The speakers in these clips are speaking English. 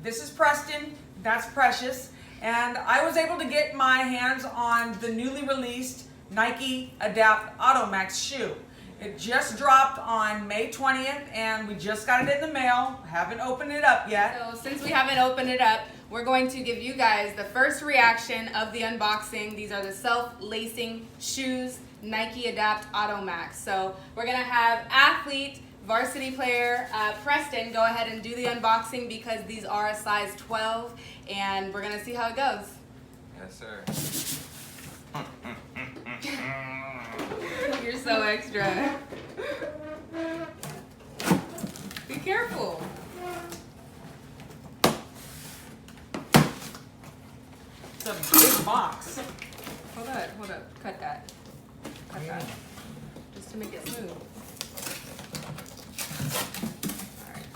This is Preston, that's Precious, and I was able to get my hands on the newly released Nike Adapt Automax shoe. It just dropped on May 20th and we just got it in the mail. Haven't opened it up yet. So since we haven't opened it up, we're going to give you guys the first reaction of the unboxing. These are the self-lacing shoes, Nike Adapt Automax. So we're gonna have athlete, varsity player Preston go ahead and do the unboxing because these are a size 12 and we're gonna see how it goes. Yes, sir. You're so extra. Be careful. It's a big box. Hold up. Cut that. Cut that. Just to make it smooth. Alright.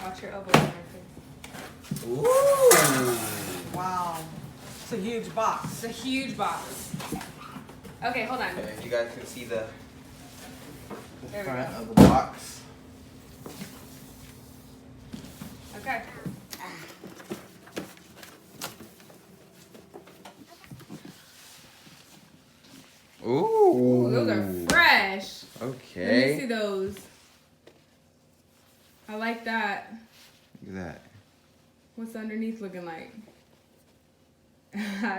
Watch your elbows on your face. Ooh. Wow. It's a huge box. It's a huge box. Okay, hold on. Okay, you guys can see the There we front go. of the box. Okay. Ooh. Ooh, those are fresh. Okay. Let me see those. I like that. Look at that. What's underneath looking like?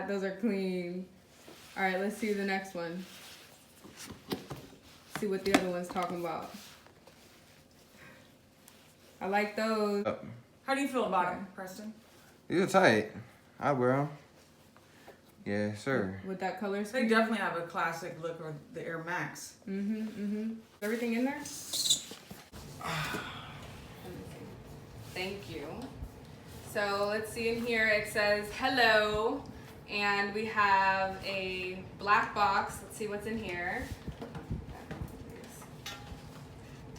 Those are clean. All right, let's see the next one. See what the other one's talking about. I like those. Oh, How do you feel about them, Preston? these are tight. I wear them. Yeah, sir. With that color They scheme. definitely have a classic look of the Air Max. Everything in there? Thank you. So let's see in here, it says hello, and we have a black box. Let's see what's in here.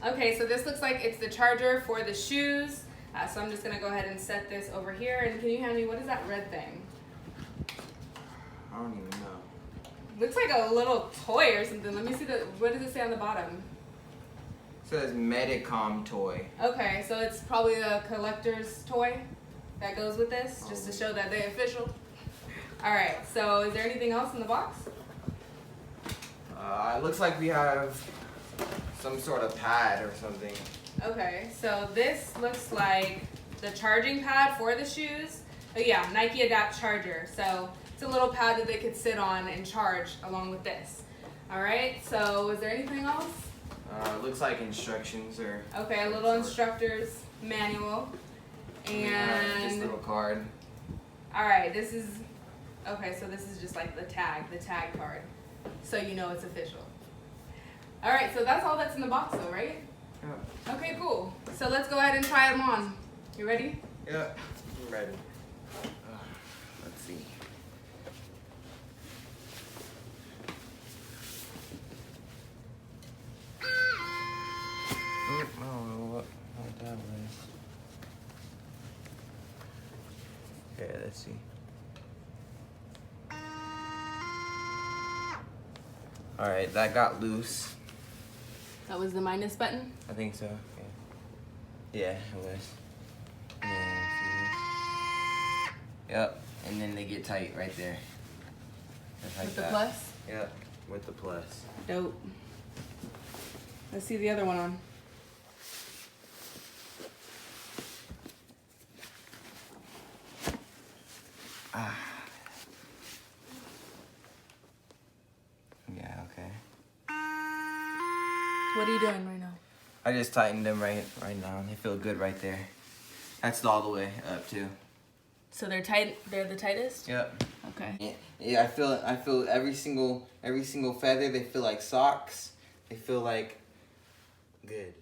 Okay, so this looks like it's the charger for the shoes. So I'm just gonna go ahead and set this over here. And can you hand me, what is that red thing? I don't even know. Looks like a little toy or something. Let me see what does it say on the bottom? It says Medicom toy. Okay, so it's probably a collector's toy that goes with this, just to show that they're official. All right, so is there anything else in the box? It looks like we have some sort of pad or something. Okay, so this looks like the charging pad for the shoes. Oh yeah, Nike Adapt charger. So it's a little pad that they could sit on and charge along with this. All right, so is there anything else? It looks like instructions or. Okay, a little instructor's manual. This And little card. all right, this is, okay, so this is just like the tag card. So you know it's official. All right, so that's all that's in the box though, right? Yeah. Okay, cool. So let's go ahead and try them on. You ready? Yeah. I'm ready. Let's see. I don't know what that was. Okay, let's see. Alright, that got loose. That was the minus button. I think so. Yeah, it was. Yeah, see this? Yep, and then they get tight right there. Just like With the that. plus? Yep, with the plus. Dope. Let's see the other one on. Yeah, okay. What are you doing right now? I just tightened them right now. They feel good right there. That's all the way up too. So they're tight. They're the tightest. Yep. Okay. Yeah, I feel every single feather. They feel like socks. They feel like good.